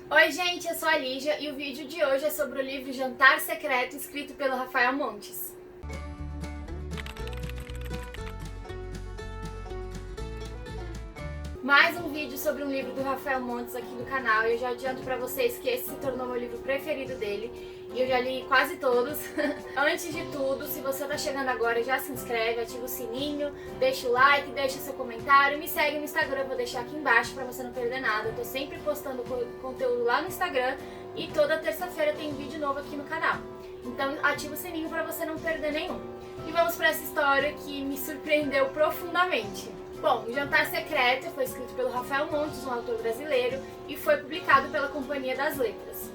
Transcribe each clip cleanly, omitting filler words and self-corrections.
Oi gente, eu sou a Lígia e o vídeo de hoje é sobre o livro Jantar Secreto, escrito pelo Rafael Montes. Mais um vídeo sobre um livro do Rafael Montes aqui no canal. Eu já adianto pra vocês que esse se tornou meu livro preferido dele e eu já li quase todos. Antes de tudo, se você tá chegando agora, já se inscreve, ativa o sininho, deixa o like, deixa seu comentário, me segue no Instagram, eu vou deixar aqui embaixo pra você não perder nada. Eu tô sempre postando conteúdo lá no Instagram e toda terça-feira tem vídeo novo aqui no canal. Então ativa o sininho pra você não perder nenhum. E vamos pra essa história que me surpreendeu profundamente. Bom, O Jantar Secreto foi escrito pelo Rafael Montes, um autor brasileiro, e foi publicado pela Companhia das Letras.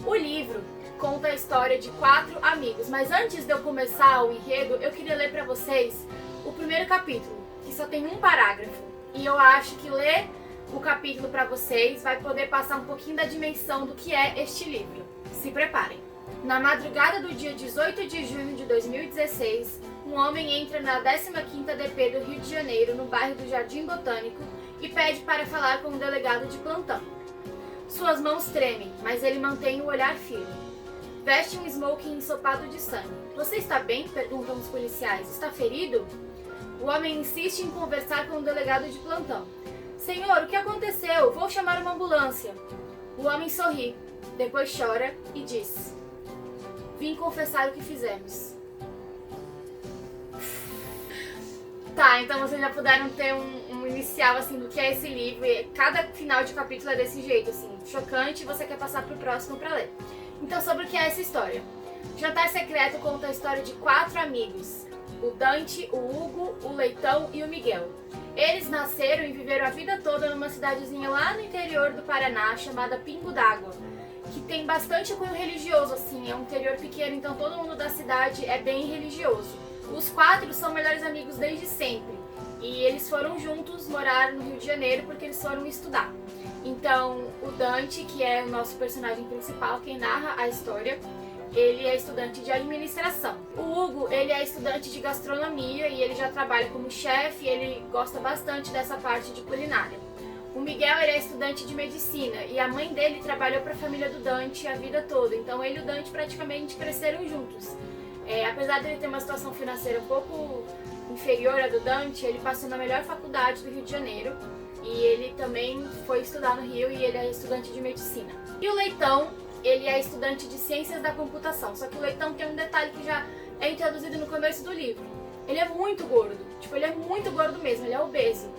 O livro conta a história de 4 amigos, mas antes de eu começar o enredo, eu queria ler para vocês o primeiro capítulo, que só tem um parágrafo. E eu acho que ler o capítulo para vocês vai poder passar um pouquinho da dimensão do que é este livro. Se preparem! Na madrugada do dia 18 de junho de 2016, um homem entra na 15ª DP do Rio de Janeiro, no bairro do Jardim Botânico, e pede para falar com um delegado de plantão. Suas mãos tremem, mas ele mantém o olhar firme. Veste um smoking ensopado de sangue. Você está bem? Perguntam os policiais. Está ferido? O homem insiste em conversar com o delegado de plantão. Senhor, o que aconteceu? Vou chamar uma ambulância. O homem sorri, depois chora e diz: vim confessar o que fizemos. Tá, então vocês já puderam ter um inicial assim do que é esse livro, e cada final de capítulo é desse jeito, assim, chocante, e você quer passar pro próximo pra ler. Então, sobre o que é essa história? Jantar Secreto conta a história de 4 amigos, o Dante, o Hugo, o Leitão e o Miguel. Eles nasceram e viveram a vida toda numa cidadezinha lá no interior do Paraná, chamada Pingo d'Água, que tem bastante cunho religioso, assim, é um interior pequeno, então todo mundo da cidade é bem religioso. Os 4 são melhores amigos desde sempre, e eles foram juntos morar no Rio de Janeiro porque eles foram estudar. Então, o Dante, que é o nosso personagem principal, quem narra a história, ele é estudante de administração. O Hugo, ele é estudante de gastronomia e ele já trabalha como chefe e ele gosta bastante dessa parte de culinária. O Miguel, ele é estudante de medicina e a mãe dele trabalhou para a família do Dante a vida toda, então ele e o Dante praticamente cresceram juntos. Apesar de ele ter uma situação financeira um pouco inferior à do Dante, ele passou na melhor faculdade do Rio de Janeiro e ele também foi estudar no Rio e ele é estudante de medicina. E o Leitão, ele é estudante de ciências da computação, só que o Leitão tem um detalhe que já é introduzido no começo do livro. Ele é muito gordo, ele é muito gordo mesmo, ele é obeso.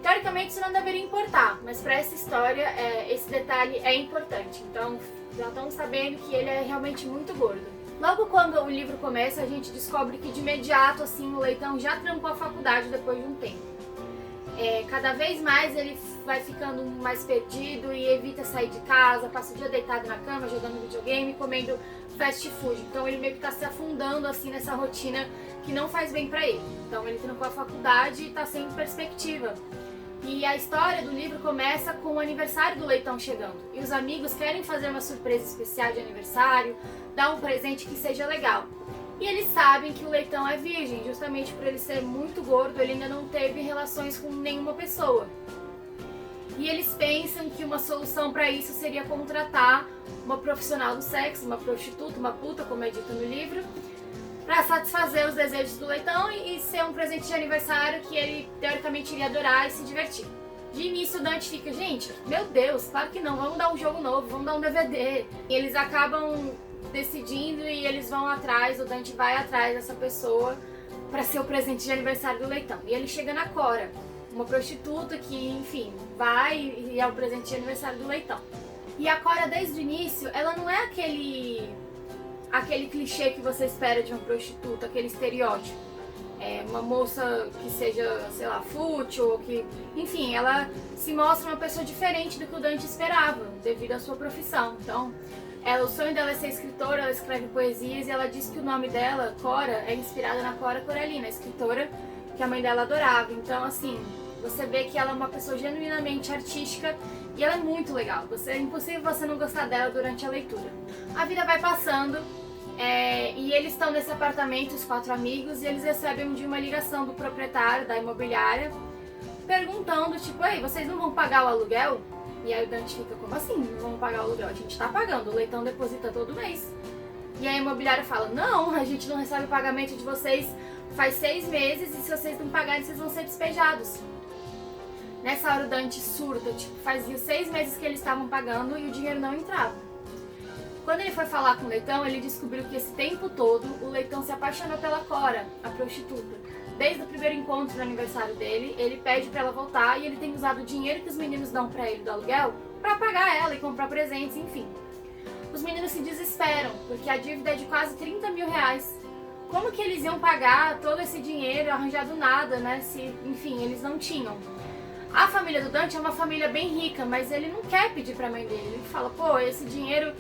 Teoricamente isso não deveria importar, mas para essa história esse detalhe é importante, então já estamos sabendo que ele é realmente muito gordo. Logo quando o livro começa, a gente descobre que de imediato assim, o Leitão já trancou a faculdade depois de um tempo. Cada vez mais ele vai ficando mais perdido e evita sair de casa, passa o dia deitado na cama, jogando videogame, comendo fast food. Então ele meio que está se afundando assim nessa rotina que não faz bem para ele. Então ele trancou a faculdade e está sem perspectiva. E a história do livro começa com o aniversário do Leitão chegando. E os amigos querem fazer uma surpresa especial de aniversário, dar um presente que seja legal. E eles sabem que o Leitão é virgem, justamente por ele ser muito gordo, ele ainda não teve relações com nenhuma pessoa. E eles pensam que uma solução para isso seria contratar uma profissional do sexo, uma prostituta, uma puta, como é dito no livro, para satisfazer os desejos do Leitão e ser um presente de aniversário que ele teoricamente iria adorar e se divertir. De início o Dante fica, gente, meu Deus, claro que não, vamos dar um jogo novo, vamos dar um DVD. E eles acabam decidindo e eles vão atrás, o Dante vai atrás dessa pessoa para ser o presente de aniversário do Leitão. E ele chega na Cora, uma prostituta que, enfim, vai e é o presente de aniversário do Leitão. E a Cora, desde o início, ela não é aquele clichê que você espera de uma prostituta, aquele estereótipo. Uma moça que seja, sei lá, fútil, ou que... Enfim, ela se mostra uma pessoa diferente do que o Dante esperava, devido à sua profissão. Então, o sonho dela é ser escritora, ela escreve poesias, e ela diz que o nome dela, Cora, é inspirada na Cora Coralina, a escritora que a mãe dela adorava. Então, assim, você vê que ela é uma pessoa genuinamente artística e ela é muito legal. É impossível você não gostar dela durante a leitura. A vida vai passando, e eles estão nesse apartamento, os 4 amigos, e eles recebem um dia uma ligação do proprietário da imobiliária perguntando, tipo, ei, vocês não vão pagar o aluguel? E aí o Dante fica, como assim? Não vamos pagar o aluguel? A gente tá pagando, o leitão deposita todo mês. E aí a imobiliária fala, não, a gente não recebe o pagamento de vocês faz 6 meses e se vocês não pagarem, vocês vão ser despejados. Nessa hora o Dante surta, tipo, fazia 6 meses que eles estavam pagando e o dinheiro não entrava. Quando ele foi falar com o Leitão, ele descobriu que esse tempo todo o Leitão se apaixonou pela Cora, a prostituta. Desde o primeiro encontro no aniversário dele, ele pede pra ela voltar e ele tem usado o dinheiro que os meninos dão pra ele do aluguel pra pagar ela e comprar presentes, enfim. Os meninos se desesperam, porque a dívida é de quase 30 mil reais. Como que eles iam pagar todo esse dinheiro arranjado nada, né? Se, enfim, eles não tinham. A família do Dante é uma família bem rica, mas ele não quer pedir pra mãe dele. Ele fala, pô, esse dinheiro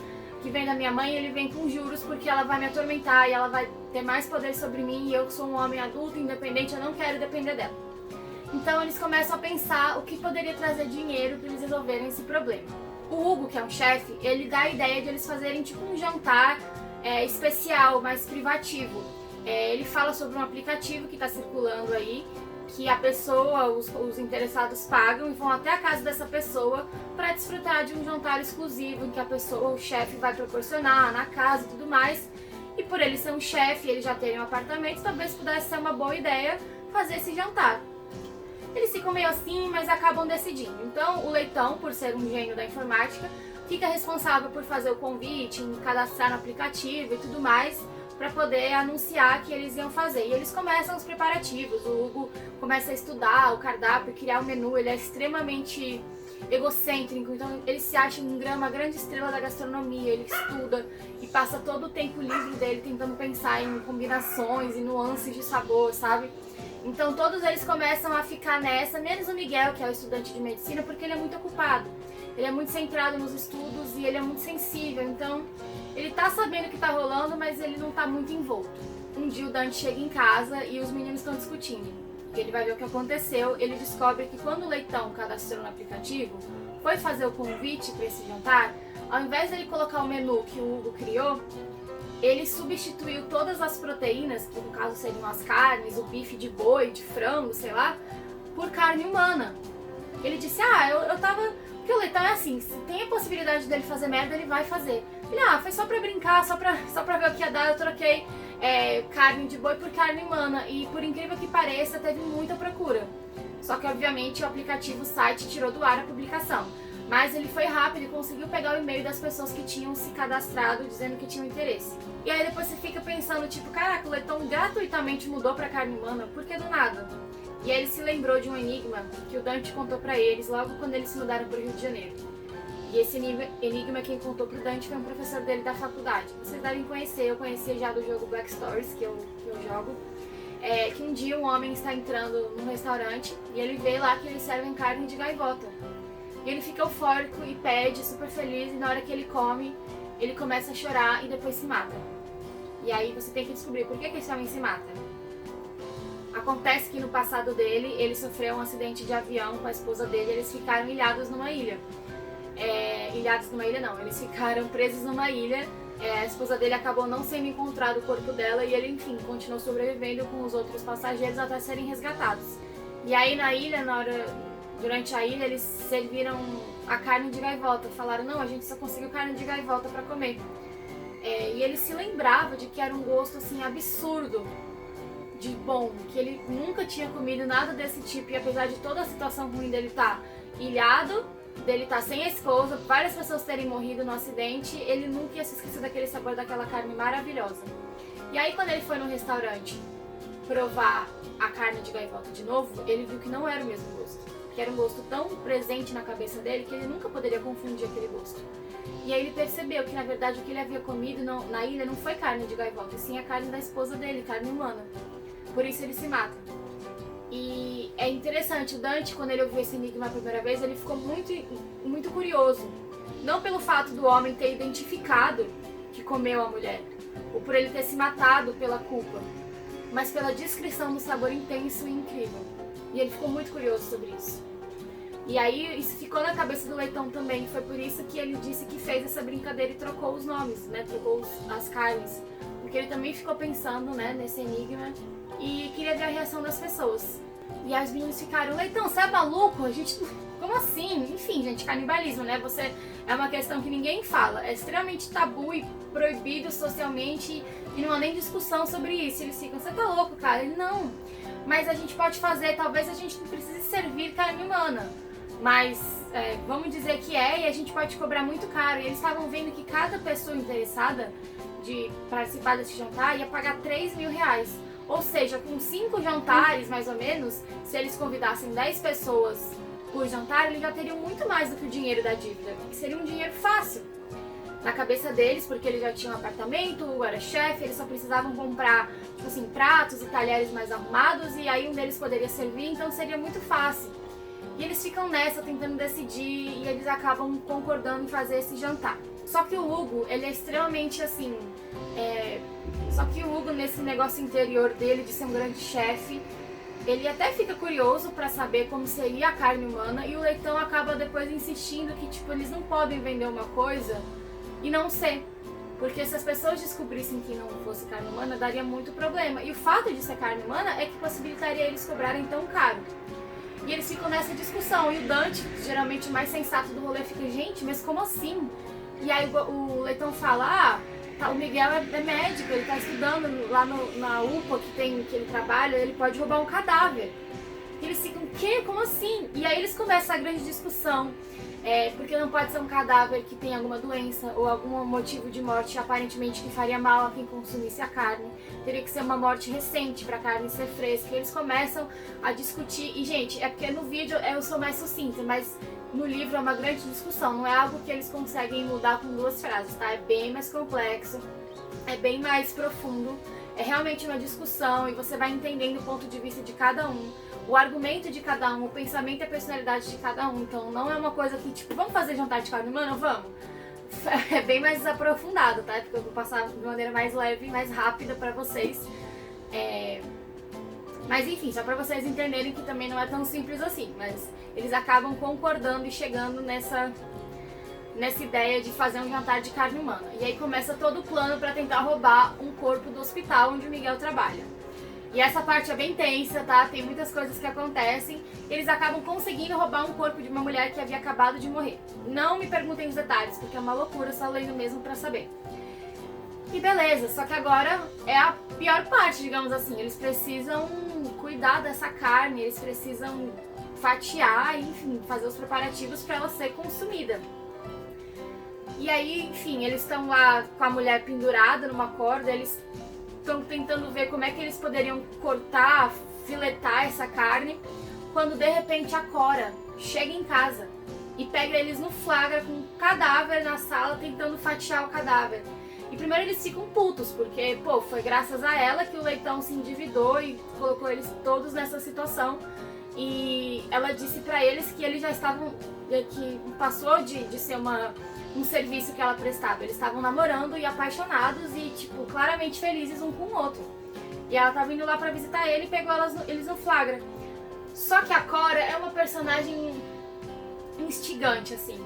que vem da minha mãe, ele vem com juros porque ela vai me atormentar e ela vai ter mais poder sobre mim e eu que sou um homem adulto, independente, eu não quero depender dela. Então eles começam a pensar o que poderia trazer dinheiro para eles resolverem esse problema. O Hugo, que é um chefe, ele dá a ideia de eles fazerem tipo um jantar especial, mais privativo. Ele fala sobre um aplicativo que está circulando aí, que a pessoa, os interessados pagam e vão até a casa dessa pessoa para desfrutar de um jantar exclusivo em que a pessoa, o chefe, vai proporcionar na casa e tudo mais. E por ele ser um chefe e ele já ter um apartamento, talvez pudesse ser uma boa ideia fazer esse jantar. Eles ficam meio assim, mas acabam decidindo. Então o Leitão, por ser um gênio da informática, fica responsável por fazer o convite, em cadastrar no aplicativo e tudo mais, para poder anunciar que eles iam fazer. E eles começam os preparativos, o Hugo começa a estudar o cardápio, criar o menu, ele é extremamente egocêntrico, então ele se acha uma grande estrela da gastronomia, ele estuda e passa todo o tempo livre dele tentando pensar em combinações e nuances de sabor, sabe? Então todos eles começam a ficar nessa, menos o Miguel, que é o estudante de medicina, porque ele é muito ocupado. Ele é muito centrado nos estudos e ele é muito sensível, então ele tá sabendo o que tá rolando, mas ele não tá muito envolto. Um dia o Dante chega em casa e os meninos estão discutindo. Ele vai ver o que aconteceu, ele descobre que quando o Leitão cadastrou no aplicativo, foi fazer o convite para esse jantar, ao invés de ele colocar o menu que o Hugo criou, ele substituiu todas as proteínas, que no caso seriam as carnes, o bife de boi, de frango, sei lá, por carne humana. Ele disse, eu tava... Porque o Leitão é assim, se tem a possibilidade dele fazer merda, ele vai fazer. Ele, foi só pra brincar, só pra ver o que ia dar, eu troquei carne de boi por carne humana. E por incrível que pareça, teve muita procura. Só que obviamente o aplicativo, o site, tirou do ar a publicação. Mas ele foi rápido e conseguiu pegar o e-mail das pessoas que tinham se cadastrado dizendo que tinham interesse. E aí depois você fica pensando, tipo, caraca, o Leitão gratuitamente mudou pra carne humana, por que do nada? E aí ele se lembrou de um enigma que o Dante contou pra eles logo quando eles se mudaram pro Rio de Janeiro. E esse enigma quem contou pro Dante foi um professor dele da faculdade. Vocês devem conhecer, eu conhecia já do jogo Black Stories, que eu jogo. Que um dia um homem está entrando num restaurante e ele vê lá que eles servem carne de gaivota. E ele fica eufórico e pede, super feliz, e na hora que ele come, ele começa a chorar e depois se mata. E aí você tem que descobrir por que esse homem se mata. Acontece que no passado dele, ele sofreu um acidente de avião com a esposa dele e eles ficaram ilhados numa ilha. Ilhados numa ilha não, eles ficaram presos numa ilha. A esposa dele acabou não sendo encontrado o corpo dela e ele, enfim, continuou sobrevivendo com os outros passageiros até serem resgatados. E aí na ilha, durante a ilha, eles serviram a carne de gaivota. Falaram, não, a gente só conseguiu carne de gaivota pra comer. E ele se lembrava de que era um gosto assim absurdo de bom, que ele nunca tinha comido nada desse tipo, e apesar de toda a situação ruim dele estar ilhado, dele estar sem a esposa, várias pessoas terem morrido no acidente, ele nunca ia se esquecer daquele sabor daquela carne maravilhosa. E aí quando ele foi no restaurante provar a carne de gaivota de novo, ele viu que não era o mesmo gosto, que era um gosto tão presente na cabeça dele que ele nunca poderia confundir aquele gosto. E aí ele percebeu que na verdade o que ele havia comido na ilha não foi carne de gaivota, e sim a carne da esposa dele, carne humana. Por isso ele se mata. E é interessante, o Dante, quando ele ouviu esse enigma a primeira vez, ele ficou muito curioso. Não pelo fato do homem ter identificado que comeu a mulher, ou por ele ter se matado pela culpa, mas pela descrição do sabor intenso e incrível. E ele ficou muito curioso sobre isso. E aí isso ficou na cabeça do Leitão também, foi por isso que ele disse que fez essa brincadeira e trocou os nomes, né? Trocou as carnes. Porque ele também ficou pensando, né, nesse enigma e queria ver a reação das pessoas. E aí os meninos ficaram, Leitão, você é maluco? A gente, como assim? Enfim, gente, canibalismo, né? É uma questão que ninguém fala. É extremamente tabu e proibido socialmente e não há nem discussão sobre isso. Eles ficam, você tá louco, cara? Ele, não. Mas a gente pode fazer, talvez a gente não precise servir carne humana. Mas vamos dizer que e a gente pode cobrar muito caro. E eles estavam vendo que cada pessoa interessada de participar desse jantar ia pagar 3 mil reais. Ou seja, com 5 jantares, mais ou menos, se eles convidassem 10 pessoas por jantar, eles já teriam muito mais do que o dinheiro da dívida. Que seria um dinheiro fácil na cabeça deles, porque eles já tinham um apartamento, o era chefe, eles só precisavam comprar, tipo assim, pratos e talheres mais arrumados, e aí um deles poderia servir, então seria muito fácil. E eles ficam nessa, tentando decidir, e eles acabam concordando em fazer esse jantar. Só que o Hugo, ele é extremamente assim... Só que o Hugo, nesse negócio interior dele de ser um grande chefe, ele até fica curioso pra saber como seria a carne humana, e o Leitão acaba depois insistindo que, tipo, eles não podem vender uma coisa e não ser. Porque se as pessoas descobrissem que não fosse carne humana, daria muito problema. E o fato de ser carne humana é que possibilitaria eles cobrarem tão caro. E eles ficam nessa discussão. E o Dante, geralmente o mais sensato do rolê, fica, gente, mas como assim? E aí o Leitão fala, o Miguel é médico, ele tá estudando lá na UPA que ele trabalha, ele pode roubar um cadáver. E eles ficam, o quê? Como assim? E aí eles começam a grande discussão. Porque não pode ser um cadáver que tem alguma doença ou algum motivo de morte aparentemente que faria mal a quem consumisse a carne. Teria que ser uma morte recente para a carne ser fresca. E eles começam a discutir. E, gente, é porque no vídeo eu sou mais sucinta, mas no livro é uma grande discussão. Não é algo que eles conseguem mudar com 2 frases, tá? É bem mais complexo, é bem mais profundo. É realmente uma discussão e você vai entendendo o ponto de vista de cada um, o argumento de cada um, o pensamento e a personalidade de cada um. Então não é uma coisa que, tipo, vamos fazer jantar de carne humana? Vamos! É bem mais aprofundado, tá? Porque eu vou passar de maneira mais leve, mais rápida pra vocês. Mas enfim, só pra vocês entenderem que também não é tão simples assim. Mas eles acabam concordando e chegando nessa ideia de fazer um jantar de carne humana. E aí começa todo o plano para tentar roubar um corpo do hospital onde o Miguel trabalha. E essa parte é bem tensa, tá? Tem muitas coisas que acontecem. Eles acabam conseguindo roubar um corpo de uma mulher que havia acabado de morrer. Não me perguntem os detalhes, porque é uma loucura, só lendo mesmo pra saber. E beleza, só que agora é a pior parte, digamos assim. Eles precisam cuidar dessa carne, eles precisam fatiar, enfim, fazer os preparativos para ela ser consumida. E aí, enfim, eles estão lá com a mulher pendurada numa corda, eles estão tentando ver como é que eles poderiam cortar, filetar essa carne, quando de repente a Cora chega em casa e pega eles no flagra com um cadáver na sala, tentando fatiar o cadáver. E primeiro eles ficam putos, porque, foi graças a ela que o Leitão se endividou e colocou eles todos nessa situação. E ela disse pra eles que eles já estavam, que passou de ser um serviço que ela prestava. Eles estavam namorando e apaixonados e, tipo, claramente felizes um com o outro. E ela tava indo lá pra visitar ele e pegou eles no flagra. Só que a Cora é uma personagem instigante, assim.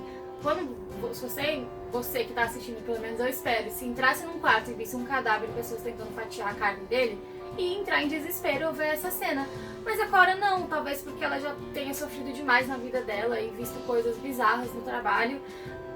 Você que tá assistindo, pelo menos eu espero, se entrasse num quarto e visse um cadáver e pessoas tentando fatiar a carne dele, ia entrar em desespero ao ver essa cena. Mas a Cora não, talvez porque ela já tenha sofrido demais na vida dela e visto coisas bizarras no trabalho.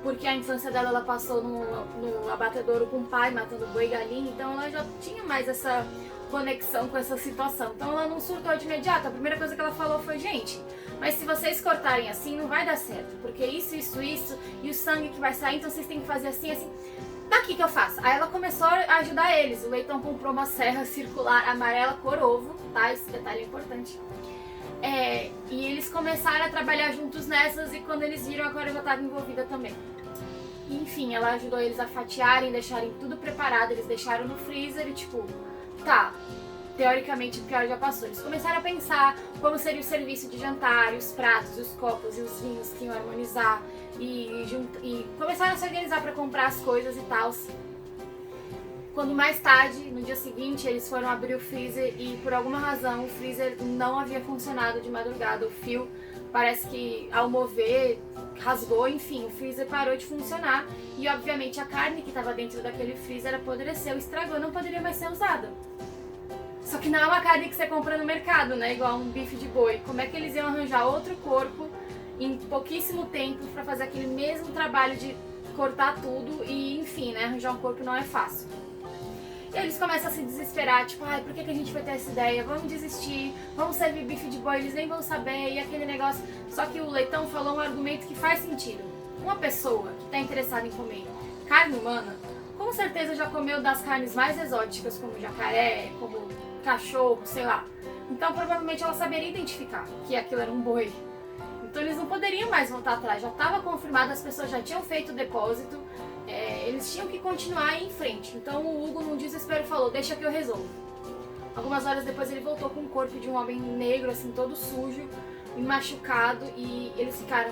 Porque a infância dela ela passou no abatedouro com o pai, matando boi e galinha, então ela já tinha mais essa conexão com essa situação. Então ela não surtou de imediato. A primeira coisa que ela falou foi, gente, mas se vocês cortarem assim não vai dar certo, porque isso, e o sangue que vai sair, então vocês têm que fazer assim, assim. Daqui que eu faço. Aí ela começou a ajudar eles. O Leitão comprou uma serra circular amarela cor ovo, tá? Esse detalhe é importante. E eles começaram a trabalhar juntos nessas, e quando eles viram, a Cora já estava envolvida também. E, enfim, ela ajudou eles a fatiarem, deixarem tudo preparado, eles deixaram no freezer e tipo, tá, teoricamente o pior já passou. Eles começaram a pensar como seria o serviço de jantar, e os pratos, e os copos e os vinhos que iam harmonizar, e começaram a se organizar para comprar as coisas e tal. Quando mais tarde, no dia seguinte, eles foram abrir o freezer e por alguma razão o freezer não havia funcionado de madrugada. O fio parece que ao mover rasgou, enfim, o freezer parou de funcionar e obviamente a carne que estava dentro daquele freezer apodreceu, estragou, não poderia mais ser usada. Só que não é uma carne que você compra no mercado, né? Igual um bife de boi. Como é que eles iam arranjar outro corpo em pouquíssimo tempo pra fazer aquele mesmo trabalho de cortar tudo e, enfim, né? Arranjar um corpo não é fácil. E eles começam a se desesperar, tipo, ai, por que a gente vai ter essa ideia? Vamos desistir, vamos servir bife de boi, eles nem vão saber, e aquele negócio. Só que o Leitão falou um argumento que faz sentido. Uma pessoa que está interessada em comer carne humana, com certeza já comeu das carnes mais exóticas, como jacaré, como cachorro, sei lá. Então provavelmente ela saberia identificar que aquilo era um boi. Então eles não poderiam mais voltar atrás, já estava confirmado, as pessoas já tinham feito o depósito, eles tinham que continuar em frente. Então o Hugo, num desespero, falou, deixa que eu resolvo. Algumas horas depois ele voltou com o corpo de um homem negro, assim, todo sujo e machucado, e eles ficaram,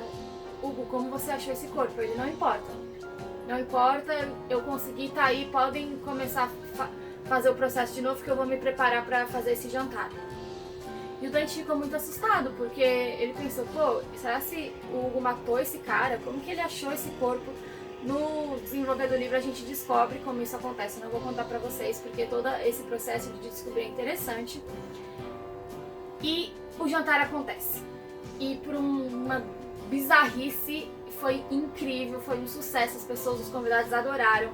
Hugo, como você achou esse corpo? Ele, não importa. Não importa, eu consegui, tá aí, podem começar a fazer o processo de novo que eu vou me preparar para fazer esse jantar. E o Dante ficou muito assustado, porque ele pensou, pô, será se o Hugo matou esse cara? Como que ele achou esse corpo? No desenvolver do livro a gente descobre como isso acontece. Eu não vou contar pra vocês, porque todo esse processo de descobrir é interessante. E o jantar acontece. E por uma bizarrice, foi incrível, foi um sucesso, as pessoas, os convidados adoraram.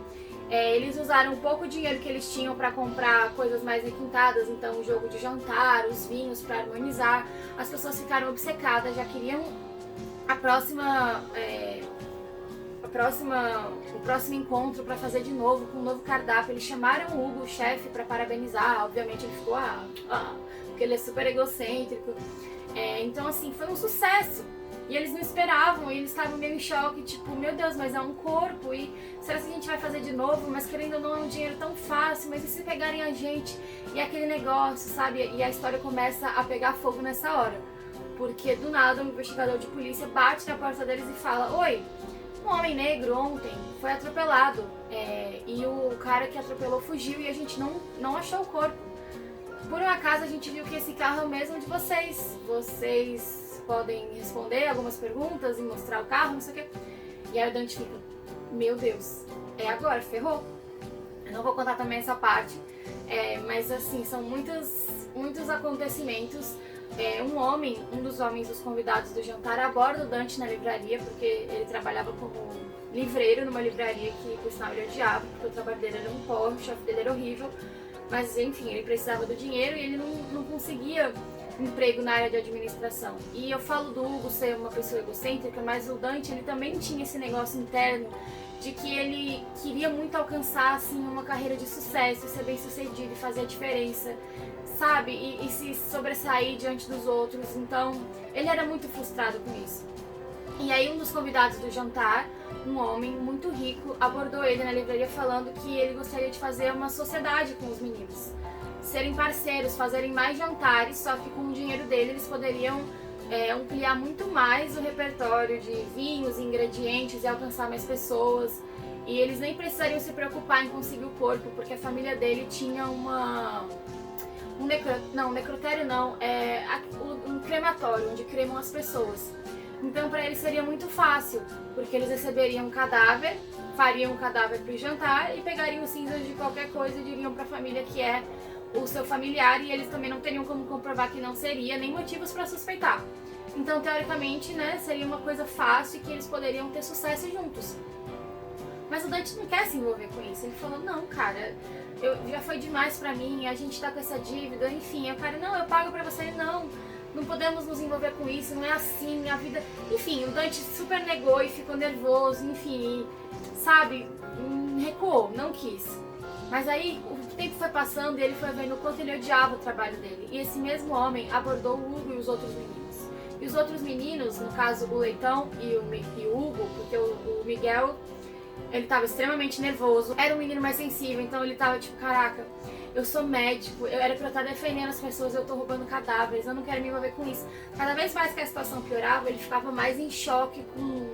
Eles usaram um pouco dinheiro que eles tinham para comprar coisas mais requintadas, então o jogo de jantar, os vinhos para harmonizar. As pessoas ficaram obcecadas, já queriam o próximo encontro para fazer de novo, com um novo cardápio. Eles chamaram o Hugo, o chefe, para parabenizar. Obviamente ele ficou, porque ele é super egocêntrico. Então assim, foi um sucesso. E eles não esperavam, e eles estavam meio em choque, tipo, meu Deus, mas é um corpo, e será que a gente vai fazer de novo? Mas querendo ou não, é um dinheiro tão fácil, mas e se pegarem a gente? E aquele negócio, sabe? E a história começa a pegar fogo nessa hora. Porque do nada um investigador de polícia bate na porta deles e fala, oi, um homem negro ontem foi atropelado, e o cara que atropelou fugiu e a gente não achou o corpo. Por um acaso a gente viu que esse carro é o mesmo de vocês. Vocês podem responder algumas perguntas e mostrar o carro, não sei o que. E aí o Dante fica, meu Deus, é agora, ferrou. Eu não vou contar também essa parte, mas assim, são muitos acontecimentos. Um dos homens dos convidados do jantar aborda o Dante na livraria, porque ele trabalhava como livreiro numa livraria que, por sinal, ele odiava, porque o trabalho dele era um porre, o chefe dele era horrível. Mas enfim, ele precisava do dinheiro e ele não conseguia emprego na área de administração. E eu falo do Hugo ser uma pessoa egocêntrica, mas o Dante, ele também tinha esse negócio interno de que ele queria muito alcançar assim uma carreira de sucesso, ser bem sucedido e fazer a diferença, sabe? E se sobressair diante dos outros. Então ele era muito frustrado com isso. E aí um dos convidados do jantar, um homem muito rico, abordou ele na livraria falando que ele gostaria de fazer uma sociedade com os meninos. Serem parceiros, fazerem mais jantares, só que com o dinheiro dele eles poderiam ampliar muito mais o repertório de vinhos, ingredientes e alcançar mais pessoas. E eles nem precisariam se preocupar em conseguir o corpo, porque a família dele tinha um crematório, onde cremam as pessoas. Então para eles seria muito fácil, porque eles receberiam um cadáver, fariam um cadáver para o jantar e pegariam os cinzas de qualquer coisa e diriam para a família que é o seu familiar, e eles também não teriam como comprovar que não seria, nem motivos para suspeitar. Então, teoricamente, né, seria uma coisa fácil e que eles poderiam ter sucesso juntos. Mas o Dante não quer se envolver com isso. Ele falou, não, cara, já foi demais pra mim, a gente tá com essa dívida, enfim. O cara, não, eu pago pra você. Ele, não podemos nos envolver com isso, não é assim, a vida... Enfim, o Dante super negou e ficou nervoso, enfim, sabe, recuou, não quis. Mas aí o tempo foi passando e ele foi vendo o quanto ele odiava o trabalho dele. E esse mesmo homem abordou o Hugo e os outros meninos. E os outros meninos, no caso o Leitão e o Hugo, porque o Miguel, ele estava extremamente nervoso. Era um menino mais sensível, então ele estava tipo, caraca, eu sou médico, eu era pra eu estar defendendo as pessoas, eu tô roubando cadáveres, eu não quero me envolver com isso. Cada vez mais que a situação piorava, ele ficava mais em choque, com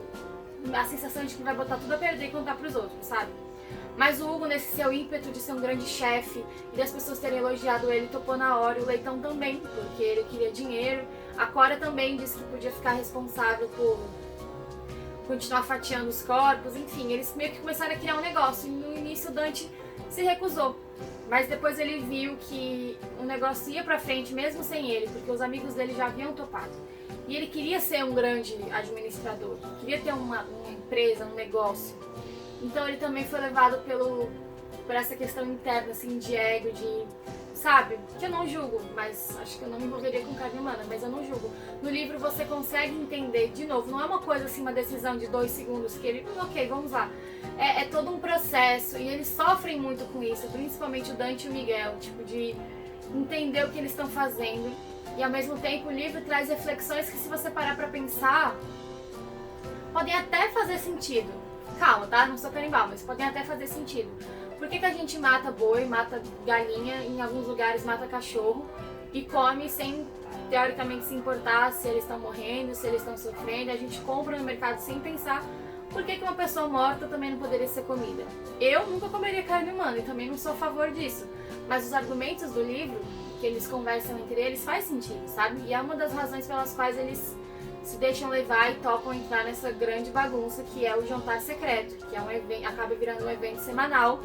a sensação de que vai botar tudo a perder e contar pros outros, sabe? Mas o Hugo, nesse seu ímpeto de ser um grande chefe e das pessoas terem elogiado ele, topou na hora. E o Leitão também, porque ele queria dinheiro. A Cora também disse que podia ficar responsável por continuar fatiando os corpos, enfim, eles meio que começaram a criar um negócio. E no início o Dante se recusou, mas depois ele viu que o negócio ia pra frente mesmo sem ele, porque os amigos dele já haviam topado. E ele queria ser um grande administrador, queria ter uma empresa, um negócio. Então ele também foi levado por essa questão interna, assim, de ego, de... Sabe? Que eu não julgo, mas acho que eu não me envolveria com carne humana, mas eu não julgo. No livro você consegue entender, de novo, não é uma coisa assim, uma decisão de 2 segundos que ele, ok, vamos lá. É todo um processo e eles sofrem muito com isso, principalmente o Dante e o Miguel, tipo, de entender o que eles estão fazendo. E ao mesmo tempo o livro traz reflexões que, se você parar pra pensar, podem até fazer sentido. Calma, tá? Não sou canibal, mas podem até fazer sentido. Por que a gente mata boi, mata galinha, em alguns lugares mata cachorro e come sem, teoricamente, se importar se eles estão morrendo, se eles estão sofrendo? A gente compra no mercado sem pensar por que uma pessoa morta também não poderia ser comida. Eu nunca comeria carne humana e também não sou a favor disso. Mas os argumentos do livro, que eles conversam entre eles, faz sentido, sabe? E é uma das razões pelas quais eles se deixam levar e topam entrar nessa grande bagunça que é o jantar secreto, que é um evento, acaba virando um evento semanal,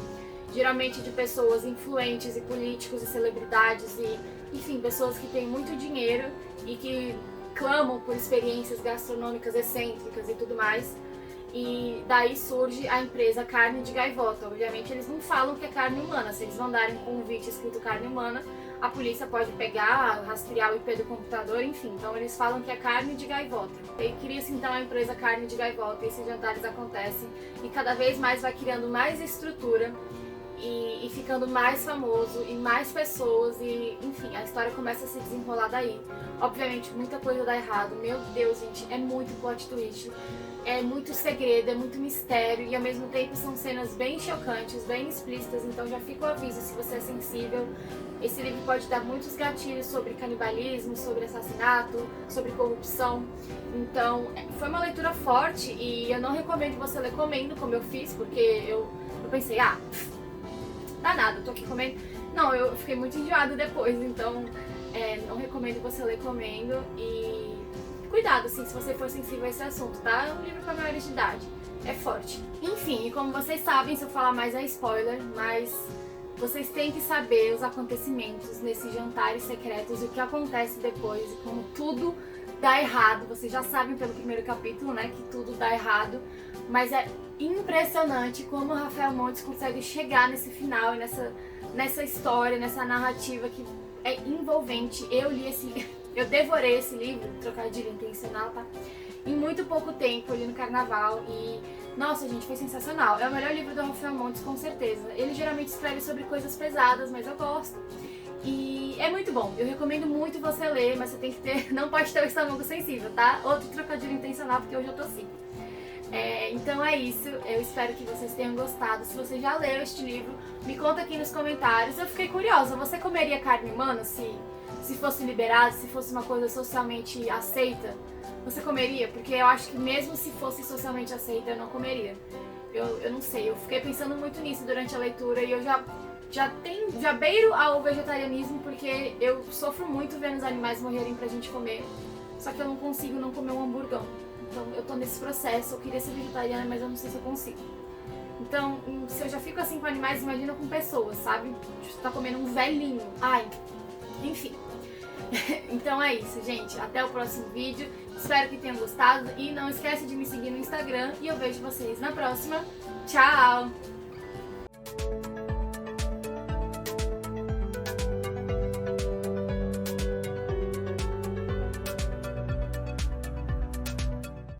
geralmente de pessoas influentes e políticos e celebridades e, enfim, pessoas que têm muito dinheiro e que clamam por experiências gastronômicas excêntricas e tudo mais. E daí surge a empresa Carne de Gaivota. Obviamente eles não falam que é carne humana. Se eles mandarem um convite escrito carne humana, a polícia pode pegar, rastrear o IP do computador, enfim. Então eles falam que é carne de gaivota. E cria-se então a empresa Carne de Gaivota, e esses jantares acontecem. E cada vez mais vai criando mais estrutura e ficando mais famoso e mais pessoas. E enfim, a história começa a se desenrolar daí. Obviamente muita coisa dá errado. Meu Deus, gente, é muito plot twist. É muito segredo, é muito mistério e ao mesmo tempo são cenas bem chocantes, bem explícitas, então já fica o aviso se você é sensível. Esse livro pode dar muitos gatilhos sobre canibalismo, sobre assassinato, sobre corrupção. Então foi uma leitura forte e eu não recomendo você ler comendo, como eu fiz, porque eu pensei, dá nada, eu tô aqui comendo. Não, eu fiquei muito enjoada depois, então não recomendo você ler comendo e... Cuidado, assim, se você for sensível a esse assunto, tá? É um livro para maiores de idade. É forte. Enfim, e como vocês sabem, se eu falar mais é spoiler, mas vocês têm que saber os acontecimentos nesses jantares secretos e o que acontece depois e como tudo dá errado. Vocês já sabem pelo primeiro capítulo, né, que tudo dá errado, mas é impressionante como o Rafael Montes consegue chegar nesse final e nessa história, nessa narrativa que é envolvente. Eu devorei esse livro, trocadilho intencional, tá? Em muito pouco tempo, ali no carnaval, e... Nossa, gente, foi sensacional. É o melhor livro do Rafael Montes, com certeza. Ele geralmente escreve sobre coisas pesadas, mas eu gosto. E é muito bom. Eu recomendo muito você ler, mas você tem que ter... Não pode ter o estômago sensível, tá? Outro trocadilho intencional, porque hoje eu tô assim. Então é isso, eu espero que vocês tenham gostado. Se você já leu este livro, me conta aqui nos comentários. Eu fiquei curiosa, você comeria carne humana se fosse liberado, se fosse uma coisa socialmente aceita? Você comeria? Porque eu acho que mesmo se fosse socialmente aceita, eu não comeria. Eu não sei, eu fiquei pensando muito nisso durante a leitura e eu já beiro ao vegetarianismo, porque eu sofro muito vendo os animais morrerem pra gente comer. Só que eu não consigo não comer um hamburgão. Então eu tô nesse processo, eu queria ser vegetariana, mas eu não sei se eu consigo. Então, se eu já fico assim com animais, imagina com pessoas, sabe? Você tá comendo um velhinho. Ai, enfim. Então é isso, gente. Até o próximo vídeo. Espero que tenham gostado e não esquece de me seguir no Instagram e eu vejo vocês na próxima. Tchau!